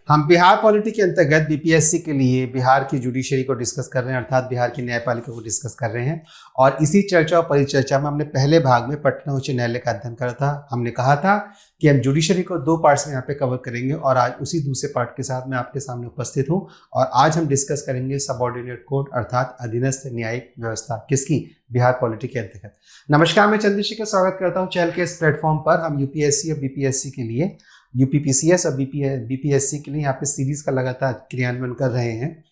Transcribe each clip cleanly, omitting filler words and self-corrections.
हम बिहार पॉलिटी के अंतर्गत बीपीएससी के लिए बिहार की जुडिशरी को डिस्कस कर रहे हैं, अर्थात बिहार की न्यायपालिका को डिस्कस कर रहे हैं। और इसी चर्चा और परिचर्चा में हमने पहले भाग में पटना उच्च न्यायालय का अध्ययन करा था। हमने कहा था कि हम जुडिशरी को 2 पार्ट्स में यहाँ पे कवर करेंगे और आज उसी दूसरे पार्ट के साथ मैं आपके सामने उपस्थित हूँ। और आज हम डिस्कस करेंगे सबऑर्डिनेट कोर्ट अर्थात अधीनस्थ न्यायिक व्यवस्था, किसकी? बिहार पॉलिटी के अंतर्गत। नमस्कार, मैं चंद्रशेखर स्वागत करता हूँ चैनल के इस प्लेटफॉर्म पर। हम यूपीएससी और बीपीएससी के लिए, यूपीपीसीएस और बीपीएससी के लिए यहाँ पे सीरीज का लगातार क्रियान्वयन कर रहे हैं।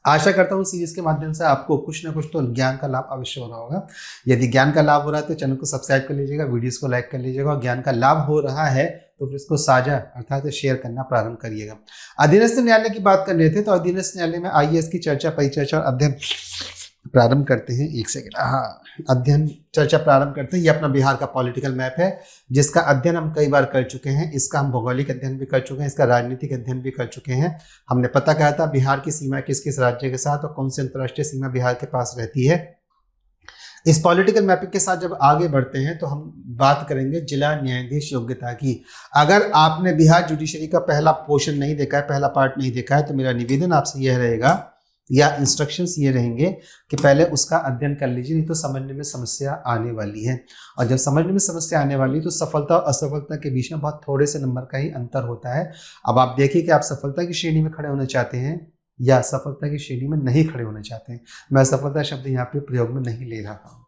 आशा करता हूँ सीरीज के माध्यम से आपको कुछ ना कुछ तो ज्ञान का लाभ अवश्य हो रहा होगा। यदि ज्ञान का लाभ हो रहा है तो चैनल को सब्सक्राइब कर लीजिएगा, वीडियोस को लाइक कर लीजिएगा, और ज्ञान का लाभ हो रहा है तो फिर इसको साझा अर्थात शेयर करना प्रारंभ करिएगा। अधीनस्थ न्यायालय की बात कर रहे थे, तो अधीनस्थ न्यायालय में आइए इसकी चर्चा, परिचर्चा और अध्ययन प्रारंभ करते हैं। एक सेकंड, अध्ययन चर्चा प्रारंभ करते हैं। ये अपना बिहार का पॉलिटिकल मैप है जिसका अध्ययन हम कई बार कर चुके हैं। इसका हम भौगोलिक अध्ययन भी कर चुके हैं, इसका राजनीतिक अध्ययन भी कर चुके हैं। हमने पता कहा था बिहार की सीमा किस किस राज्य के साथ और कौन सी अंतर्राष्ट्रीय सीमा बिहार के पास रहती है। इस पॉलिटिकल मैपिंग के साथ जब आगे बढ़ते हैं तो हम बात करेंगे जिला न्यायाधीश योग्यता की। अगर आपने बिहार जुडिशरी का पहला पोर्शन नहीं देखा है, पहला पार्ट नहीं देखा है, तो मेरा निवेदन आपसे यह रहेगा या इंस्ट्रक्शंस ये रहेंगे कि पहले उसका अध्ययन कर लीजिए, नहीं तो समझने में समस्या आने वाली है। और जब समझने में समस्या आने वाली है तो सफलता और असफलता के बीच में बहुत थोड़े से नंबर का ही अंतर होता है। अब आप देखिए कि आप सफलता की श्रेणी में खड़े होना चाहते हैं या सफलता की श्रेणी में नहीं खड़े होना चाहते हैं। मैं सफलता शब्द यहाँ पे प्रयोग में नहीं ले रहा हूँ।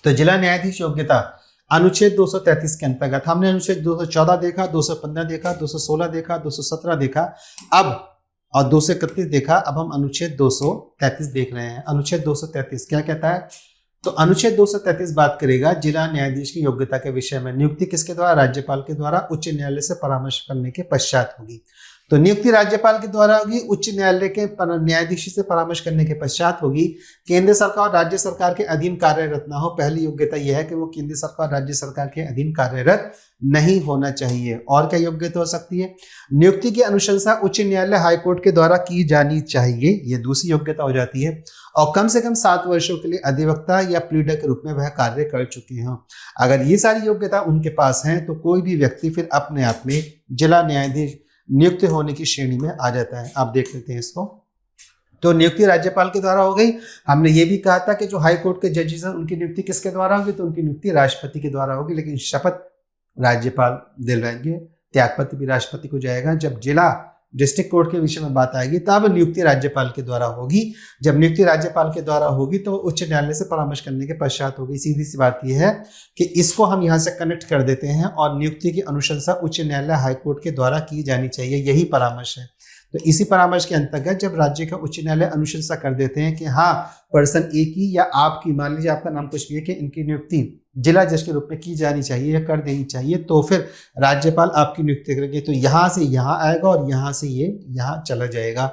तो जिला न्यायाधीश योग्यता अनुच्छेद 233 के अंतर्गत हमने अनुच्छेद 214 देखा, 215 देखा, 216 देखा, 217 देखा, अब और 231 देखा। अब हम अनुच्छेद 233 देख रहे हैं। अनुच्छेद 233 क्या कहता है? तो अनुच्छेद 233 बात करेगा जिला न्यायाधीश की योग्यता के विषय में। नियुक्ति किसके द्वारा? राज्यपाल के द्वारा उच्च न्यायालय से परामर्श करने के पश्चात होगी। तो नियुक्ति राज्यपाल के द्वारा होगी, उच्च न्यायालय के न्यायाधीश से परामर्श करने के पश्चात होगी। केंद्र सरकार और राज्य सरकार के अधीन कार्यरत ना हो। पहली योग्यता यह है कि वो केंद्र सरकार राज्य सरकार के अधीन कार्यरत नहीं होना चाहिए। और क्या योग्यता हो सकती है? नियुक्ति की अनुशंसा उच्च न्यायालय हाईकोर्ट के द्वारा की जानी चाहिए, ये दूसरी योग्यता हो जाती है। और कम से कम 7 वर्षों के लिए अधिवक्ता या प्लीडर के रूप में वह कार्य कर चुके हों। अगर ये सारी योग्यता उनके पास है तो कोई भी व्यक्ति फिर अपने आप में जिला न्यायाधीश नियुक्त होने की श्रेणी में आ जाता है। आप देख लेते हैं इसको। तो नियुक्ति राज्यपाल के द्वारा हो गई। हमने ये भी कहा था कि जो हाई कोर्ट के जजेस हैं उनकी नियुक्ति किसके द्वारा होगी? तो उनकी नियुक्ति राष्ट्रपति के द्वारा होगी, लेकिन शपथ राज्यपाल दिलवाएंगे, त्यागपत्र भी राष्ट्रपति को जाएगा। जब जिला डिस्ट्रिक्ट कोर्ट के विषय में बात आएगी तब नियुक्ति राज्यपाल के द्वारा होगी। जब नियुक्ति राज्यपाल के द्वारा होगी तो उच्च न्यायालय से परामर्श करने के पश्चात होगी। सीधी सी बात यह है कि इसको हम यहाँ से कनेक्ट कर देते हैं और नियुक्ति की अनुशंसा उच्च न्यायालय हाईकोर्ट के द्वारा की जानी चाहिए, यही परामर्श है। तो इसी परामर्श के अंतर्गत जब राज्य का उच्च न्यायालय अनुशंसा कर देते हैं कि हाँ पर्सन ए की या आपकी, मान लीजिए आपका नाम कुछ भी है, कि इनकी नियुक्ति जिला जज के रूप में की जानी चाहिए या कर देनी चाहिए, तो फिर राज्यपाल आपकी नियुक्ति करेंगे। तो यहाँ से यहाँ आएगा और यहाँ से ये यहाँ चला जाएगा।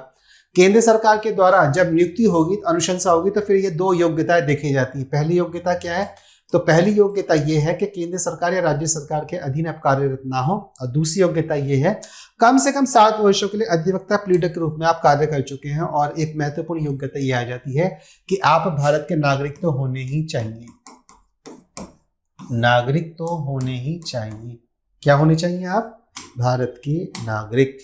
केंद्र सरकार के द्वारा जब नियुक्ति होगी, अनुशंसा होगी, तो फिर ये 2 योग्यताएं देखी जाती है। पहली योग्यता क्या है? तो पहली योग्यता ये है कि केंद्र सरकार या राज्य सरकार के अधीन आप कार्यरत ना हो। और दूसरी योग्यता ये है कम से कम 7 वर्षों के लिए अधिवक्ता प्लीडर के रूप में आप कार्य कर चुके हैं। और एक महत्वपूर्ण योग्यता ये आ जाती है कि आप भारत के नागरिक तो होने ही चाहिए। नागरिक तो होने ही चाहिए। क्या होने चाहिए? आप भारत के नागरिक।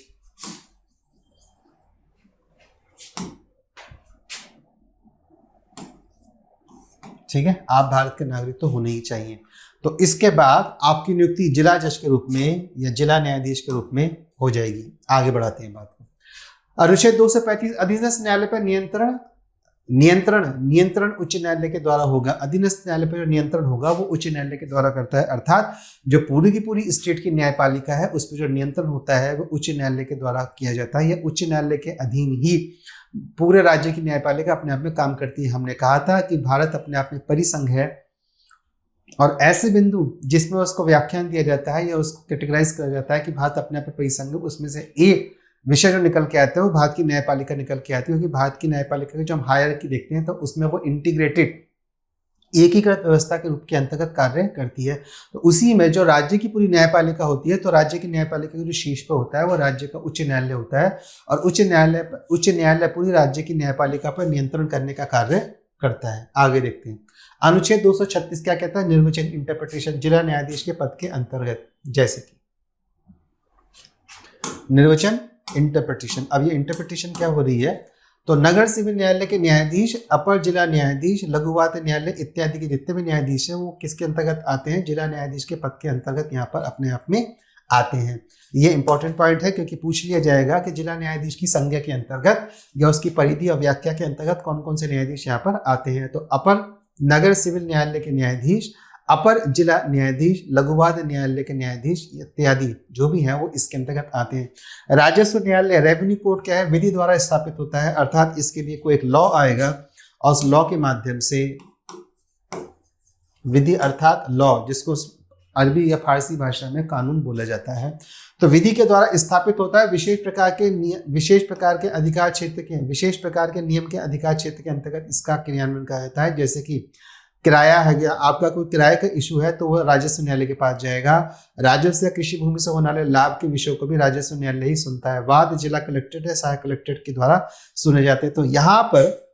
ठीक है, आप भारत के नागरिक तो होने ही चाहिए। तो इसके बाद आपकी नियुक्ति जिला जज के रूप में या जिला न्यायाधीश के रूप में हो जाएगी। आगे बढ़ाते हैं बात को। अनुच्छेद 235 अधीनस्थ न्यायालय पर नियंत्रण उच्च न्यायालय के द्वारा होगा। अधीनस्थ न्यायालय पर जो नियंत्रण होगा वो उच्च न्यायालय के द्वारा करता है, अर्थात जो पूरी की पूरी स्टेट की न्यायपालिका है उस पर जो नियंत्रण होता है वो उच्च न्यायालय के द्वारा किया जाता है। या उच्च न्यायालय के अधीन ही पूरे राज्य की न्यायपालिका अपने आप में काम करती है। हमने कहा था कि भारत अपने आप में परिसंघ है और ऐसे बिंदु जिसमें उसको व्याख्यान दिया जाता है या उसको कैटेगराइज किया जाता है कि भारत अपने आप में परिसंघ है, उसमें से एक विषय जो निकल के आता है वो भारत की न्यायपालिका निकल के आती है। क्योंकि भारत की न्यायपालिका की जो हम हायरार्की देखते हैं तो उसमें वो इंटीग्रेटेड एकीकृत व्यवस्था के रूप के अंतर्गत कार्य करती है। तो उसी में जो राज्य की पूरी न्यायपालिका होती है, तो राज्य की न्यायपालिका जो शीर्ष पर होता है वो राज्य का उच्च न्यायालय होता है। और उच्च न्यायालय पूरी राज्य की न्यायपालिका पर नियंत्रण करने का कार्य करता है। आगे देखते हैं। अनुच्छेद 236 क्या कहता है? निर्वचन इंटरप्रिटेशन जिला न्यायाधीश के पद के अंतर्गत। जैसे कि निर्वचन इंटरप्रिटेशन। अब ये इंटरप्रिटेशन क्या हो रही है, तो नगर सिविल न्यायालय के न्यायाधीश, अपर जिला न्यायाधीश, लघुवाद न्यायालय इत्यादि के जितने भी न्यायाधीश हैं वो किसके अंतर्गत आते हैं, जिला न्यायाधीश के पद के अंतर्गत यहाँ पर अपने आप में आते हैं। ये इंपॉर्टेंट पॉइंट है क्योंकि पूछ लिया जाएगा कि जिला न्यायाधीश की संज्ञा के अंतर्गत या उसकी परिधि और व्याख्या के अंतर्गत कौन कौन से न्यायाधीश यहाँ पर आते हैं। तो अपर नगर सिविल न्यायालय के न्यायाधीश, अपर जिला न्यायाधीश, लघुवाद न्यायालय के न्यायाधीश इत्यादि जो भी हैं वो इसके अंतर्गत आते हैं। राजस्व न्यायालय, रेवेन्यू कोर्ट क्या है, विधि द्वारा स्थापित होता है, अर्थात इसके लिए कोई एक लॉ आएगा और उस लॉ के माध्यम से, विधि अर्थात लॉ, जिसको अरबी या फारसी भाषा में कानून बोला जाता है, तो विधि के द्वारा स्थापित होता है। विशेष प्रकार के अधिकार क्षेत्र के, विशेष प्रकार के नियम के अधिकार क्षेत्र के अंतर्गत इसका क्रियान्वयन किया जाता है। जैसे कि किराया है गया, आपका कोई किराए का इशू है तो वह राजस्व न्यायालय के पास जाएगा। राजस्व या कृषि भूमि से होने वाले लाभ के विषयों को भी राजस्व न्यायालय ही सुनता है। वाद जिला कलेक्ट्रेट या सहायक कलेक्ट्रेट के द्वारा सुने जाते हैं। तो यहाँ पर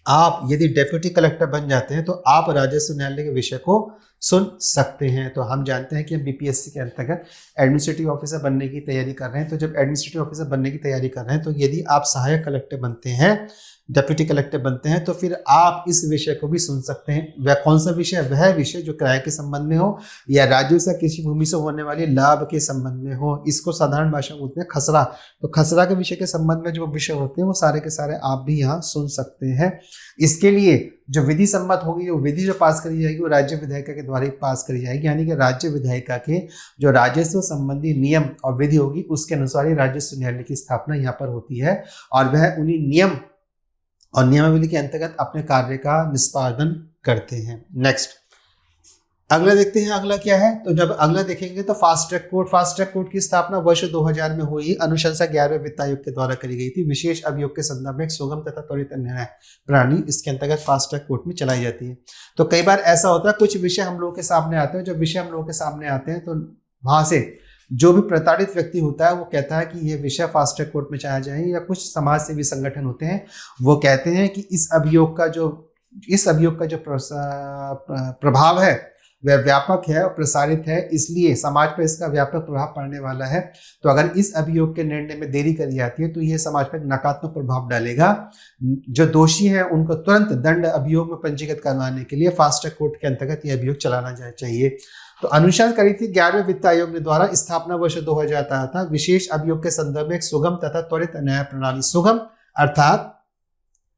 आप यदि डेप्यूटी कलेक्टर बन जाते हैं तो आप राजस्व न्यायालय के विषय को सुन सकते हैं। तो हम जानते हैं कि हम बीपीएससी के अंतर्गत एडमिनिस्ट्रेटिव ऑफिसर बनने की तैयारी कर रहे हैं। तो जब एडमिनिस्ट्रेटिव ऑफिसर बनने की तैयारी कर रहे हैं तो यदि आप सहायक कलेक्टर बनते हैं, डेप्यूटी कलेक्टर बनते हैं, तो फिर आप इस विषय को भी सुन सकते हैं। वह कौन सा विषय, वह विषय जो किराए के संबंध में हो या राजस्व कृषि भूमि से होने वाले लाभ के संबंध में हो। इसको साधारण भाषा में बोलते हैं खसरा। तो खसरा के विषय के संबंध में जो विषय होते हैं वो सारे के सारे आप भी यहाँ सुन सकते हैं। इसके लिए जो विधि सम्मत होगी, वो विधि जो पास करी जाएगी वो राज्य विधायिका के द्वारा ही पास करी जाएगी, यानी कि राज्य विधायिका के जो राजस्व संबंधी नियम और विधि होगी उसके अनुसार ही राजस्व न्यायालय की स्थापना यहाँ पर होती है और वह उन्हीं नियम और नियमावली के अंतर्गत अपने कार्य का निष्पादन करते हैं। नेक्स्ट अगला देखते हैं, अगला क्या है। तो जब अगला देखेंगे तो fast track court. Fast track court की स्थापना वर्ष 2000 में हुई, अनुशंसा 11वें वित्त आयोग के द्वारा करी गई थी। विशेष अभियोग के संदर्भ में एक सुगम तथा त्वरित न्याय प्रणाली इसके अंतर्गत फास्ट ट्रैक कोर्ट में चलाई जाती है। तो कई बार ऐसा होता है कुछ विषय हम लोगों के सामने आते हैं, जब विषय हम लोगों के सामने आते हैं तो वहां से जो भी प्रताड़ित व्यक्ति होता है वो कहता है कि ये विषय फास्ट ट्रैक कोर्ट में चलाया जाए, या कुछ समाज सेवी संगठन होते हैं वो कहते हैं कि इस अभियोग का जो प्रभाव है वह व्यापक है और प्रसारित है, इसलिए समाज पर इसका व्यापक प्रभाव पड़ने वाला है। तो अगर इस अभियोग के निर्णय में देरी करी जाती है तो यह समाज पर नकारात्मक प्रभाव डालेगा। जो दोषी हैं उनको तुरंत दंड अभियोग में पंजीकृत करवाने के लिए फास्ट ट्रैक कोर्ट के अंतर्गत यह अभियोग चलाना चाहिए। तो अनुशंसा करी थी 11वें वित्त आयोग ने द्वारा, स्थापना वर्ष 2000 था। विशेष अभियोग के संदर्भ में एक सुगम तथा त्वरित न्याय प्रणाली, सुगम अर्थात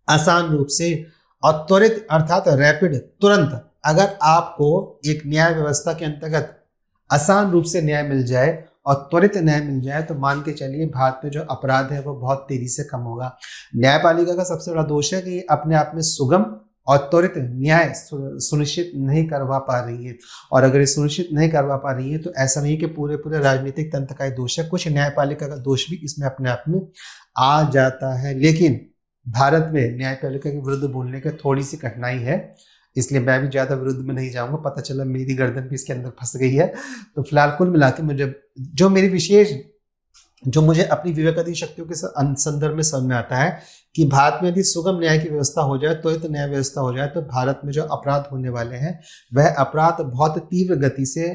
आसान रूप से और त्वरित अर्थात रैपिड, तुरंत। अगर आपको एक न्याय व्यवस्था के अंतर्गत आसान रूप से न्याय मिल जाए और त्वरित न्याय मिल जाए तो मान के चलिए भारत में जो अपराध है वो बहुत तेजी से कम होगा। न्यायपालिका का सबसे बड़ा दोष है कि ये अपने आप में सुगम और त्वरित न्याय सुनिश्चित नहीं करवा पा रही है। और अगर ये सुनिश्चित नहीं करवा पा रही है तो ऐसा नहीं कि पूरे राजनीतिक तंत्र का दोष है, कुछ न्यायपालिका का दोष भी इसमें अपने आप में आ जाता है। लेकिन भारत में न्यायपालिका के विरुद्ध बोलने की थोड़ी सी कठिनाई है, इसलिए मैं भी ज्यादा विरुद्ध में नहीं जाऊंगा। पता चला मेरी गर्दन भी इसके अंदर फंस गई है। तो फिलहाल कुल मिला के मुझे जो मेरी विशेष, जो मुझे अपनी विवेकाधीन शक्तियों के संदर्भ में समझ में आता है कि भारत में यदि सुगम न्याय की व्यवस्था हो जाए, त्वरित न्याय व्यवस्था हो जाए, तो भारत में जो अपराध होने वाले हैं वह अपराध बहुत तीव्र गति से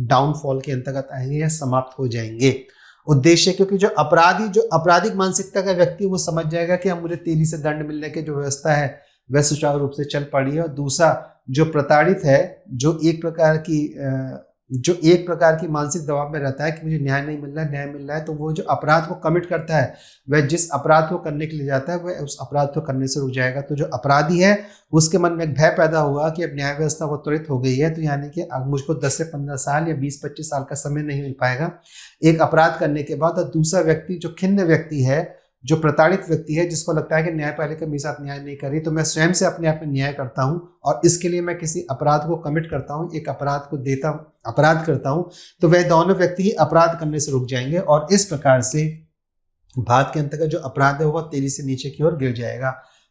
डाउनफॉल के अंतर्गत आएंगे या समाप्त हो जाएंगे। उद्देश्य, क्योंकि जो आपराधिक मानसिकता का व्यक्ति वो समझ जाएगा कि अब मुझे तेजी से दंड मिलने की जो व्यवस्था है वह सुचारू रूप से चल पड़ी है। और दूसरा, जो प्रताड़ित है, जो एक प्रकार की मानसिक दबाव में रहता है कि मुझे न्याय नहीं मिल रहा है, तो वो जो अपराध को कमिट करता है वह जिस अपराध को करने के लिए जाता है वह उस अपराध को करने से रुक जाएगा। तो जो अपराधी है उसके मन में एक भय पैदा हुआ कि अब न्याय व्यवस्था वो त्वरित हो गई है, तो यानी कि अब मुझको 10 से 15 साल या 20-25 साल का समय नहीं मिल पाएगा एक अपराध करने के बाद। और दूसरा व्यक्ति जो खिन्न व्यक्ति है, जो प्रताड़ित व्यक्ति है, जिसको लगता है कि न्यायपालिका मेरे साथ न्याय नहीं कर रही, तो मैं स्वयं से अपने आप में न्याय करता हूं और इसके लिए मैं किसी अपराध को कमिट करता हूं, एक अपराध करता हूं, तो वह दोनों व्यक्ति ही अपराध करने से रुक जाएंगे। और इस प्रकार से भारत के अंतर्गत जो अपराध है वो तेजी से नीचे की ओर गिर जाएगा।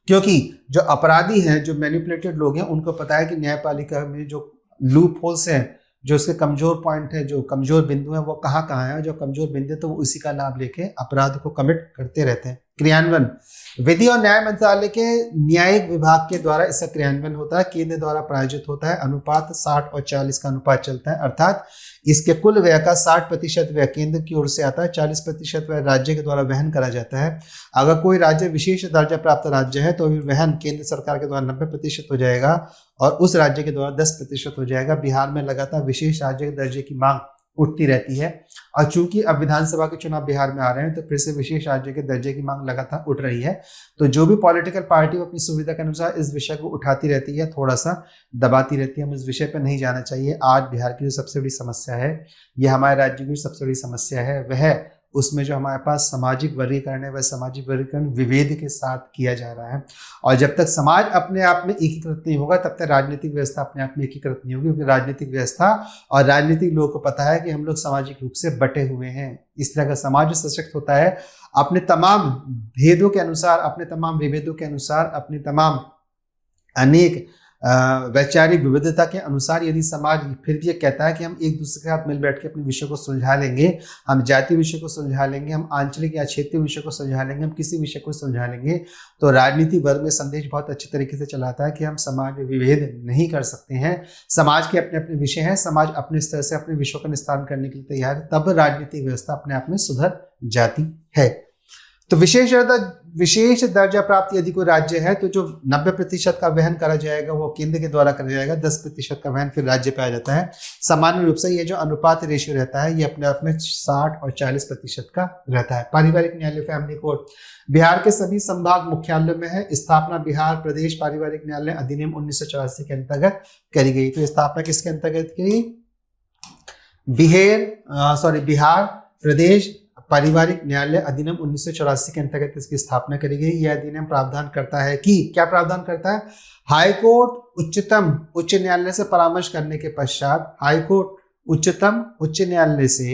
क्योंकि जो अपराधी हैं, जो मैनिपुलेटेड लोग हैं, उनको पता है कि न्यायपालिका में जो लूप होल्स हैं, जो उसके कमजोर पॉइंट है, जो कमजोर बिंदु है, वो कहाँ है। जो कमजोर बिंदु है तो वो उसी का लाभ लेके अपराध को कमिट करते रहते हैं। क्रियान्वयन विधि और न्याय मंत्रालय के न्यायिक विभाग के द्वारा इसका क्रियान्वयन होता है, केंद्र द्वारा प्रायोजित होता है। अनुपात 60 और 40 का अनुपात चलता है, अर्थात इसके कुल व्यय का 60% व्यय केंद्र की ओर से आता है, 40% व्यय राज्य के द्वारा वहन करा जाता है। अगर कोई राज्य विशेष दर्जा प्राप्त राज्य है तो वहन केंद्र सरकार के द्वारा 90% हो जाएगा और उस राज्य के द्वारा 10% हो जाएगा। बिहार में लगातार विशेष राज्य के दर्जे की मांग उठती रहती है और चूंकि अब विधानसभा के चुनाव बिहार में आ रहे हैं तो फिर से विशेष राज्य के दर्जे की मांग लगातार उठ रही है। तो जो भी पॉलिटिकल पार्टी अपनी सुविधा के अनुसार इस विषय को उठाती रहती है, थोड़ा सा दबाती रहती है, हम इस विषय पर नहीं जाना चाहिए। आज बिहार की जो सबसे बड़ी समस्या है, यह हमारे राज्य की सबसे बड़ी समस्या है, वह उसमें जो हमारे पास सामाजिक वर्गीकरण है वह सामाजिक वर्गीकरण विभेद के साथ किया जा रहा है। और जब तक समाज अपने आप में एकीकृत नहीं होगा तब तक राजनीतिक व्यवस्था अपने आप में एकीकृत नहीं होगी, क्योंकि राजनीतिक व्यवस्था और राजनीतिक लोगों को पता है कि हम लोग सामाजिक रूप से बटे हुए हैं। इस तरह का समाज सशक्त होता है अपने तमाम भेदों के अनुसार, अपने तमाम विभेदों के अनुसार, अपने तमाम अनेक वैचारिक विविधता के अनुसार। यदि समाज फिर भी ये कहता है कि हम एक दूसरे के साथ मिल बैठ के अपने विषय को सुलझा लेंगे, हम जातीय विषय को सुलझा लेंगे, हम आंचलिक या क्षेत्रीय विषय को सुलझा लेंगे, हम किसी विषय को सुलझा लेंगे, तो राजनीति वर्ग में संदेश बहुत अच्छे तरीके से चलाता है कि हम समाज में विभेद नहीं कर सकते हैं। समाज के अपने अपने विषय हैं, समाज अपने स्तर से अपने विषयों का निस्तारण करने के लिए तैयार है, तब राजनीतिक व्यवस्था अपने आप में सुधर जाती है। तो विशेष दर्जा प्राप्त यदि कोई राज्य है तो जो 90% का वहन करा जाएगा वो केंद्र के द्वारा करा जाएगा, 10% का वहन फिर राज्य पे आ जाता है। सामान्य रूप से ये जो अनुपात रेशियो रहता है ये अपने आप में 60 और 40% का रहता है। पारिवारिक न्यायालय फैमिली कोर्ट बिहार के सभी संभाग मुख्यालयों में है। स्थापना बिहार प्रदेश पारिवारिक न्यायालय अधिनियम 1984 के अंतर्गत करी गई। तो स्थापना किसके अंतर्गत करी? बिहार प्रदेश पारिवारिक न्यायालय अधिनियम 1984 के अंतर्गत इसकी स्थापना करी गई। यह अधिनियम प्रावधान करता है कि क्या प्रावधान करता है? हाईकोर्ट उच्चतम उच्च न्यायालय से परामर्श करने के पश्चात, हाईकोर्ट उच्चतम उच्च न्यायालय से,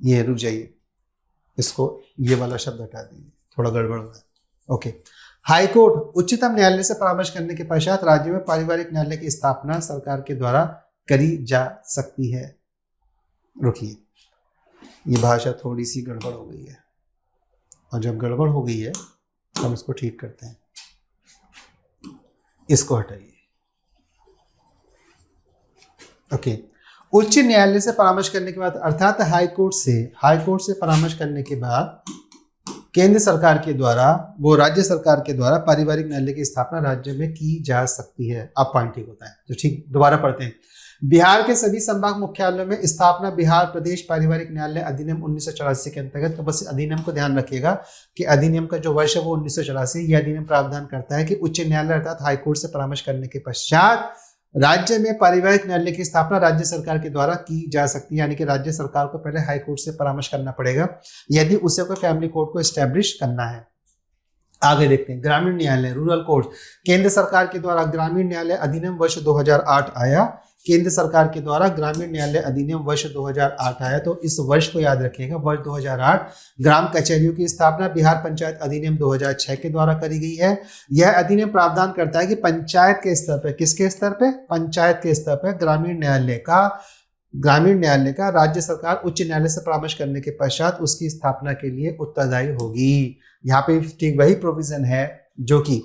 ये रुक जाइए, इसको ये वाला शब्द हटा दीजिए, थोड़ा गड़बड़ हुआ है। ओके, हाईकोर्ट उच्चतम न्यायालय से परामर्श करने के पश्चात राज्य में पारिवारिक न्यायालय की स्थापना सरकार के द्वारा करी जा सकती है। रुकिए, ये भाषा थोड़ी सी गड़बड़ हो गई है और जब गड़बड़ हो गई है हम इसको ठीक करते हैं। इसको हटाइए। ओके, उच्च न्यायालय से परामर्श करने के बाद, अर्थात हाईकोर्ट से परामर्श करने के बाद केंद्र सरकार के द्वारा, वो राज्य सरकार के द्वारा पारिवारिक न्यायालय की स्थापना राज्य में की जा सकती है। अब पॉइंट ठीक होता है तो ठीक, दोबारा पढ़ते हैं। बिहार के सभी संभाग मुख्यालयों में स्थापना बिहार प्रदेश पारिवारिक न्यायालय अधिनियम 1984 के अंतर्गत। तो बस अधिनियम को ध्यान रखिएगा कि अधिनियम का जो वर्ष है वो 1984। यह अधिनियम प्रावधान करता है कि उच्च न्यायालय अर्थात हाईकोर्ट से परामर्श करने के पश्चात राज्य में पारिवारिक न्यायालय की स्थापना राज्य सरकार के द्वारा की जा सकती है। यानी कि राज्य सरकार को पहले हाईकोर्ट से परामर्श करना पड़ेगा यदि उसे कोई फैमिली कोर्ट को एस्टैब्लिश करना है। आगे देखते हैं, ग्रामीण न्यायालय रूरल कोर्ट। केंद्र सरकार के द्वारा ग्रामीण न्यायालय अधिनियम वर्ष 2008 आया। केंद्र सरकार के द्वारा ग्रामीण न्यायालय अधिनियम वर्ष 2008 आया। तो इस वर्ष को याद रखिएगा, वर्ष 2008। ग्राम कचहरियों की स्थापना बिहार पंचायत अधिनियम 2006 के द्वारा करी गई है। यह अधिनियम प्रावधान करता है कि पंचायत के स्तर पर, किसके स्तर पे? पंचायत के स्तर पर ग्रामीण न्यायालय का राज्य सरकार उच्च न्यायालय से परामर्श करने के पश्चात उसकी स्थापना के लिए उत्तरदायी होगी। यहाँ पे ठीक वही प्रोविजन है जो कि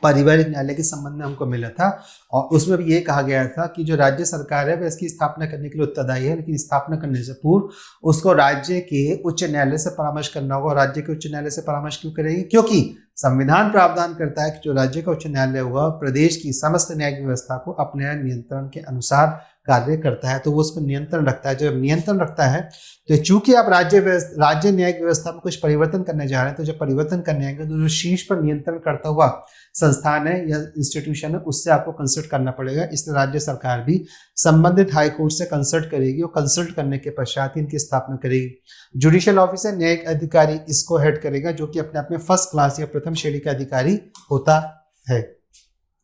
पारिवारिक न्यायालय के संबंध में हमको मिला था और उसमें भी ये कहा गया था कि जो राज्य सरकार है वह इसकी स्थापना करने के लिए उत्तरदायी है, लेकिन स्थापना करने से पूर्व उसको राज्य के उच्च न्यायालय से परामर्श करना होगा। राज्य के उच्च न्यायालय से परामर्श क्यों करेगी? क्योंकि संविधान प्रावधान करता है कि जो राज्य का उच्च न्यायालय होगा प्रदेश की समस्त न्यायिक व्यवस्था को अपने नियंत्रण के अनुसार कार्य करता है, तो वो उसको नियंत्रण रखता है। जब नियंत्रण रखता है तो चूंकि आप राज्य न्यायिक व्यवस्था में कुछ परिवर्तन करने जा रहे हैं, तो जब परिवर्तन करने आएंगे तो जो शीर्ष पर नियंत्रण करता हुआ संस्थान है या इंस्टीट्यूशन है उससे आपको कंसल्ट करना पड़ेगा। इसलिए राज्य सरकार भी संबंधित हाई कोर्ट से कंसल्ट करेगी और कंसल्ट करने के पश्चात इनकी स्थापना करेगी। जुडिशियल ऑफिसर न्यायिक अधिकारी इसको हेड करेगा, जो कि अपने आप में फर्स्ट क्लास या प्रथम श्रेणी का अधिकारी होता है।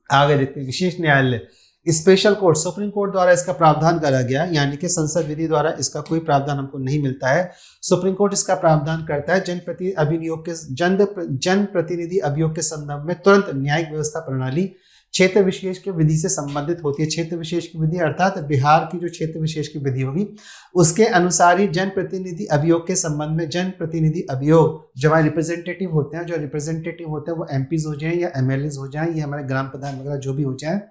आगे देखते हैं, विशेष न्यायालय स्पेशल कोर्ट। सुप्रीम कोर्ट द्वारा इसका प्रावधान करा गया, यानी कि संसद विधि द्वारा इसका कोई प्रावधान हमको नहीं मिलता है। सुप्रीम कोर्ट इसका प्रावधान करता है जनप्रतिनिधि अभियोग के संदर्भ में तुरंत न्यायिक व्यवस्था प्रणाली क्षेत्र विशेष की विधि से संबंधित होती है। क्षेत्र विशेष की विधि अर्थात बिहार की जो क्षेत्र विशेष की विधि होगी उसके अनुसार ही जनप्रतिनिधि अभियोग के संबंध में, जनप्रतिनिधि अभियोग जो हमारे रिप्रेजेंटेटिव होते हैं, जो रिप्रेजेंटेटिव होते हैं वो एमपीज हो जाएं या एमएलएज हो जाएं या हमारे ग्राम प्रधान वगैरह जो भी हो जाए,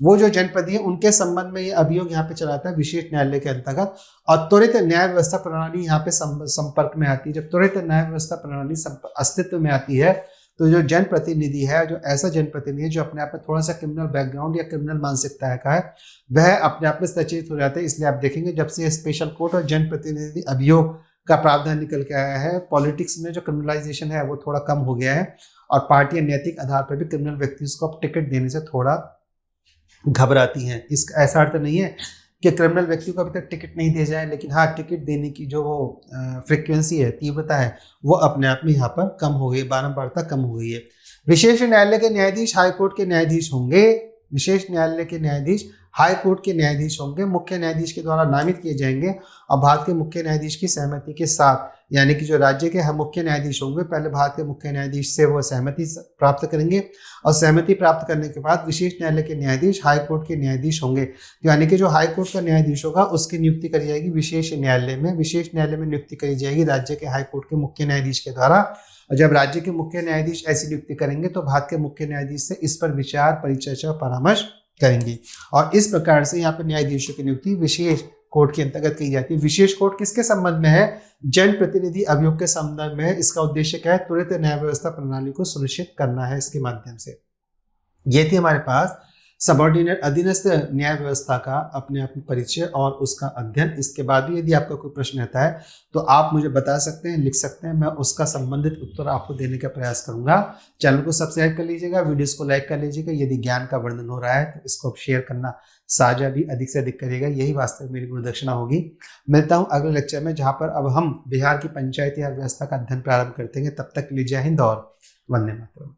वो जो जनप्रतिनिधि है उनके संबंध में ये अभियोग यहाँ पे चलाता है विशेष न्यायालय के अंतर्गत। और त्वरित न्याय व्यवस्था प्रणाली यहाँ पे संपर्क में आती है। जब त्वरित न्याय व्यवस्था प्रणाली अस्तित्व में आती है तो जो जनप्रतिनिधि है, जो ऐसा जनप्रतिनिधि है जो अपने आप में थोड़ा सा क्रिमिनल बैकग्राउंड या क्रिमिनल मानसिकता का है, वह अपने आप में सचेत हो जाते हैं। इसलिए आप देखेंगे जब से स्पेशल कोर्ट और जनप्रतिनिधि अभियोग का प्रावधान निकल के आया है, पॉलिटिक्स में जो क्रिमिनलाइजेशन है वो थोड़ा कम हो गया है और पार्टियां नैतिक आधार पर भी क्रिमिनल व्यक्तियों को अब टिकट देने से थोड़ा घबराती हैं। इसका ऐसा अर्थ नहीं है कि क्रिमिनल व्यक्ति को अभी तक टिकट नहीं दिया जाए, लेकिन हाँ टिकट देने की जो वो फ्रिक्वेंसी है, तीव्रता है, वो अपने आप में यहाँ पर कम हो गई, बारंबारता कम हो गई है। विशेष न्यायालय के न्यायाधीश हाई कोर्ट के न्यायाधीश होंगे। विशेष न्यायालय के न्यायाधीश हाई कोर्ट के न्यायाधीश होंगे, मुख्य न्यायाधीश के द्वारा नामित किए जाएंगे और भारत के मुख्य न्यायाधीश की सहमति के साथ, यानी कि जो राज्य के मुख्य न्यायाधीश होंगे पहले भारत के मुख्य न्यायाधीश से वो सहमति प्राप्त करेंगे और सहमति प्राप्त करने के बाद विशेष न्यायालय के न्यायाधीश हाई कोर्ट के न्यायाधीश होंगे। यानी कि जो हाई कोर्ट का न्यायाधीश होगा उसकी नियुक्ति करी जाएगी विशेष न्यायालय में। विशेष न्यायालय में नियुक्ति करी जाएगी राज्य के हाई कोर्ट के मुख्य न्यायाधीश के द्वारा। और जब राज्य के मुख्य न्यायाधीश ऐसी नियुक्ति करेंगे तो भारत के मुख्य न्यायाधीश से इस पर विचार, परिचर्चा और परामर्श करेंगे। और इस प्रकार से यहाँ पर न्यायाधीशों की नियुक्ति विशेष कोर्ट के अंतर्गत की जाती है। विशेष कोर्ट किसके संबंध में है? जनप्रतिनिधि अभियोग के संबंध में है। इसका उद्देश्य क्या है? त्वरित न्याय व्यवस्था प्रणाली को सुनिश्चित करना है इसके माध्यम से। ये थी हमारे पास सबऑर्डिनेट अधीनस्थ न्याय व्यवस्था का अपने आप में परिचय और उसका अध्ययन। इसके बाद भी यदि आपका कोई प्रश्न आता है तो आप मुझे बता सकते हैं, लिख सकते हैं, मैं उसका संबंधित उत्तर आपको देने का प्रयास करूंगा। चैनल को सब्सक्राइब कर लीजिएगा, वीडियोस को लाइक कर लीजिएगा। यदि ज्ञान का वर्णन हो रहा है तो इसको शेयर करना, साझा भी अधिक से अधिक करिएगा। यही वास्तव में मेरी गुरुदक्षिणा होगी। मिलता हूँ अगले लेक्चर में, जहाँ पर अब हम बिहार की पंचायती राज व्यवस्था का अध्ययन प्रारंभ करते हैं। तब तक के लिए जय हिंद और वंदे मातरम।